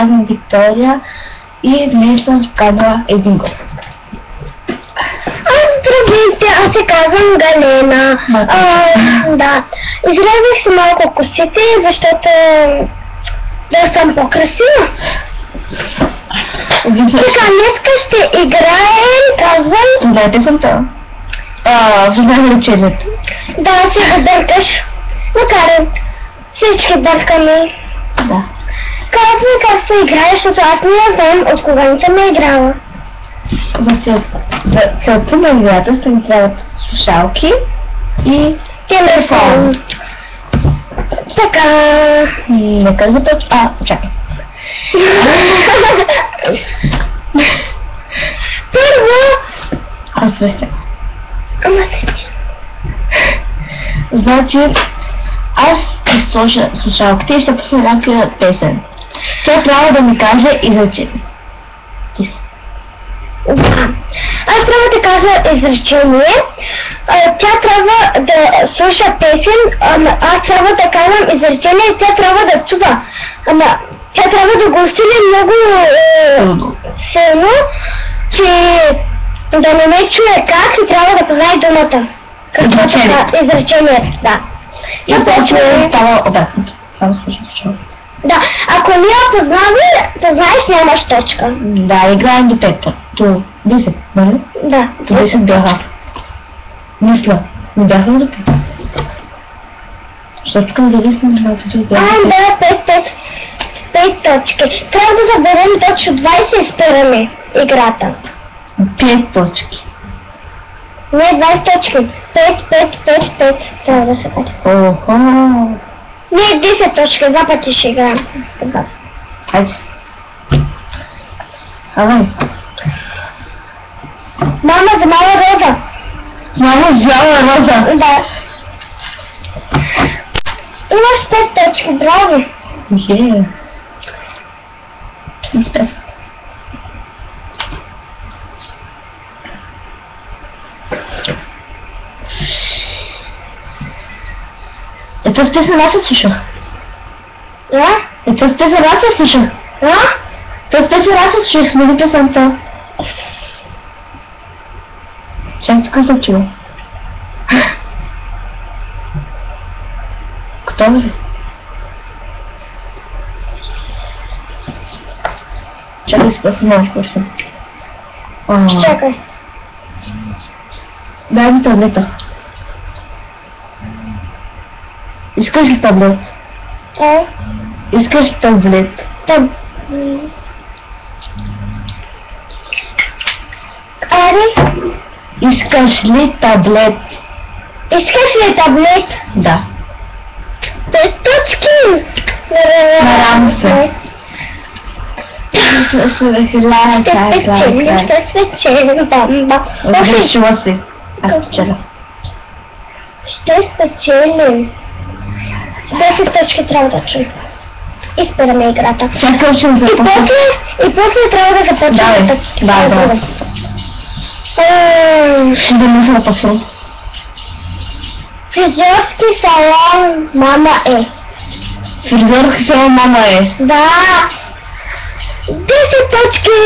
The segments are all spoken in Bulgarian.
казвам Виктория и днес съм вкарала един гост. Здравейте, аз се казвам Галена. Да, изрезах си малко косите, защото да съм по-красива. Така, днеска ще играем, казвам... Знаете съм това. Знаем лечението. Да, си го дъркаш. Накарам. Всички дъркаме. Да. Казвам как се играе, защото аз не знам от кога не съм играла. За целта на играта ще ни трябват слушалки и телефон. Така. Нека започва. Чакай. Първо. Аз веща. Ама се. Значи, аз ще сложа слушалките и ще пусна някаква песен. Тя трябва да ми каже изречение. Аз трябва да кажа изречение, тя трябва да слуша песен, аз трябва да казвам изречение и тя трябва да чува. Тя трябва да го усили много силно, че да не ме чуе как и трябва да познае думата. Изречението, да. И после става обратното. Само слушам слушалките. Да, ако не я познаеш, нямаш точка. Да, играем до 5. До 10, нали? Да. До 10 бяха. Мисля, не бяха до 5. Защото към 10 не бяха. Да, 5 точки. Трябва да заберем точно 20 и спираме играта. 5 точки. Не, 20 точки. 5. Трябва да се бъде. Охо. Не, 10 точки, 2 пъти ще играем. Хайде. Давай. Мама взела роза. Мама взела роза. Да. Имаш 5 точки, браво. Интересно. Это с песен аз се слушах. Да? Это с песен аз се слушах. Да? То с песен аз се слушах, смени песента. Чак така се чува. Кто ли? Чакай си после малко ще. Чакай. Дай ми таблета. Искаш ли таблет? Искаш ли таблет? Ари? Искаш ли таблет? Искаш ли таблет? Да. 5 точки! Нарамо се. Ще спечелим, бамба. Разрешила се. Аз вчера. Ще спечелим. 10 точки трябва да чуем. И спираме играта. Чакай, ще започна. И после трябва да започнем. Давай. Ще да мисля по-силно. Фризьорски салон мама е. Фризьорски салон мама е. Да. 10 точки.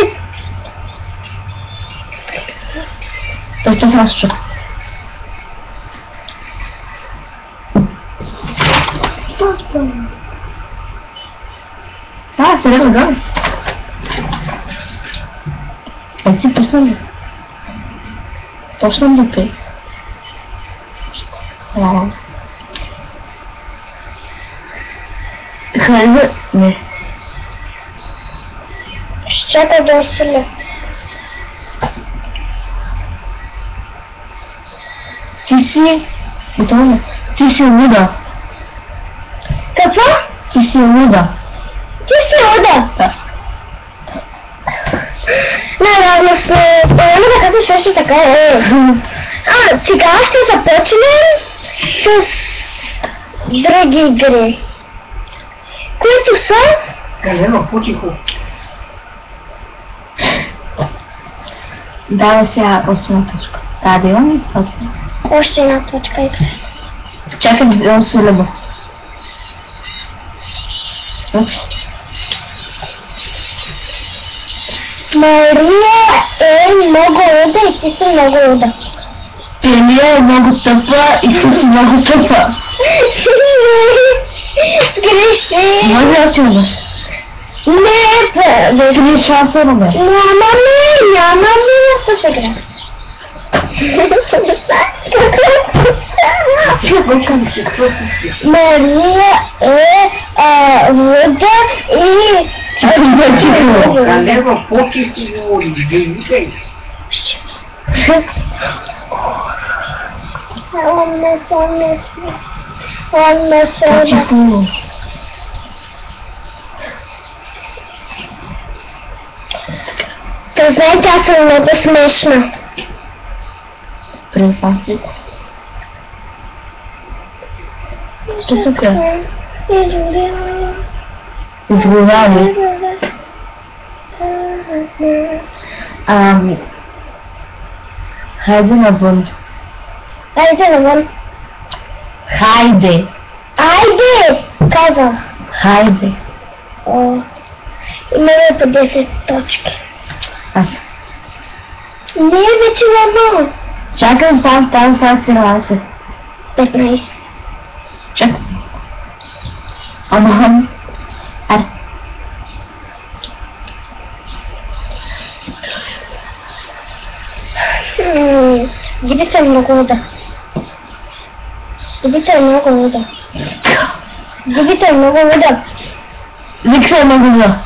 Това аз чух. Сериозно, да? Си пуснали. Почнем да пей. Хранва? Не. Ще чакай да усиля. Ти си луда. Какво? Ти си луда. Ти си луда? Да. Наравно сме. Няма да казваш още така е. Сега ще започнем с други игри. Които са... Галено, по-тихо. Дава сега още една точка. Трябва да имам ли точка? Още една точка игра. Чакай да усилям. Мария е много луда и ти си много луда. Емилия е много тъпа и ти си много тъпа. Греши. Може да си удаш? Не, Да ти шанса на мен. няма ми да се игра. Мария е луда и... Налева по-ти си говориш, да викай. То знаете, аз съм много смешна. Признавайте. Що тук е? Изговаря. Хайде навън. Хайде навън. Хайде. Айде! Казах. Хайде. О, имаме по 10 точки. Аз. Не е вече навън. Чакам там 13. 15. Чакай. Ама. Аре. Гибите е много луда. Гибите е много луда. Гибите е много луда. Викса е много луда.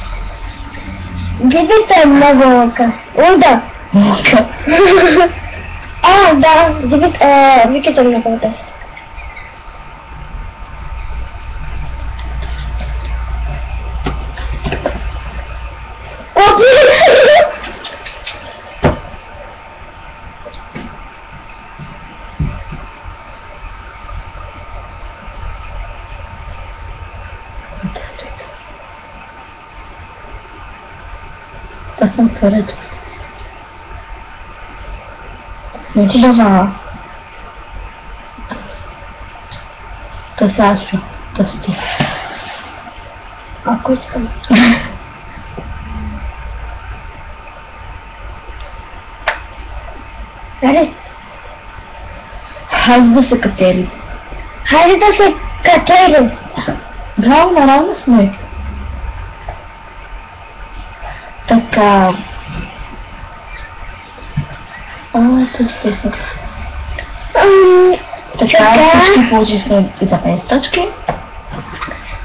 Гибите е много луда. Луда. Луда. Да, виките е много луда. To są toreczki. Nie budowała. To Sasiu. To ty. Ако искам. Аре. Хайде да се катерим. Хайде да се катерим. Браво, наравно сме. Така. Това списък. Така, всички получихме 15 точки.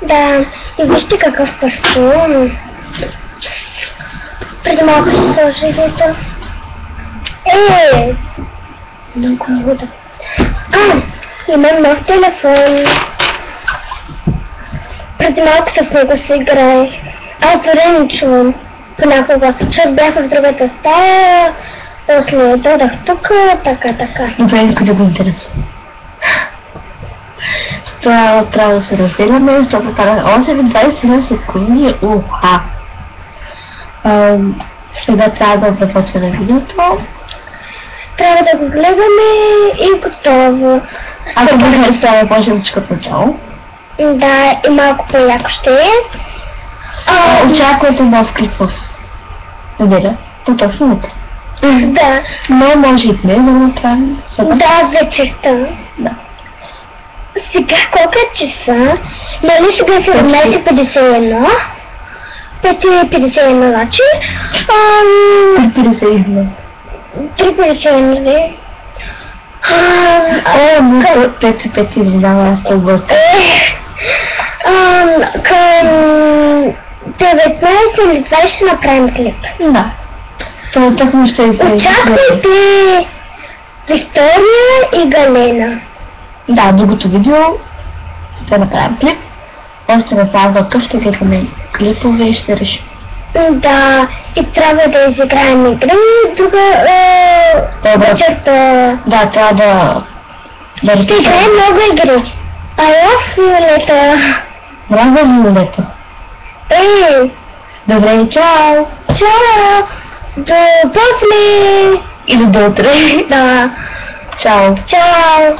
Да, и вижте какъв костюм. Преди малко ще сложи ето. Много луда. Имам нов телефон. Преди малко с него се играех. Аз дори не чувам понякога, защото бях в другата стая, после додах тук, така. Добре, никой да го интересува. Това трябва да се разделяме, защото стана 8:27 секунди. Уха! Сега трябва да започваме видеото. Трябва да го гледаме и готово. Ако ви хареса, трябва да почнем всичко от начало. Да, и малко по-яко ще е. Очаквайте нов клип в неделя, по-точно утре. Да. Но може и днес да го направим. Да, вечерта. Да. Сега колко е часа? Нали сега 17:51? 5:51 значи. 3:51. 3:51. Но 5:05, извинявам, аз по-бърка. Към 19 или 20 ще направим клип. Да. Това тъкмо ще излезе. Очаквайте Виктория и Галена. Да, другото видео ще направим клип. Още не знам какъв ще гледаме клипове и ще решим. Да, и трябва да изиграем игри, друга вечерта. Да, трябва да Ще играем много игри. I love Violeta. Браво, Виолета. Добре, чао! Чао! До после! Или до утре. Да. Чао! Чао!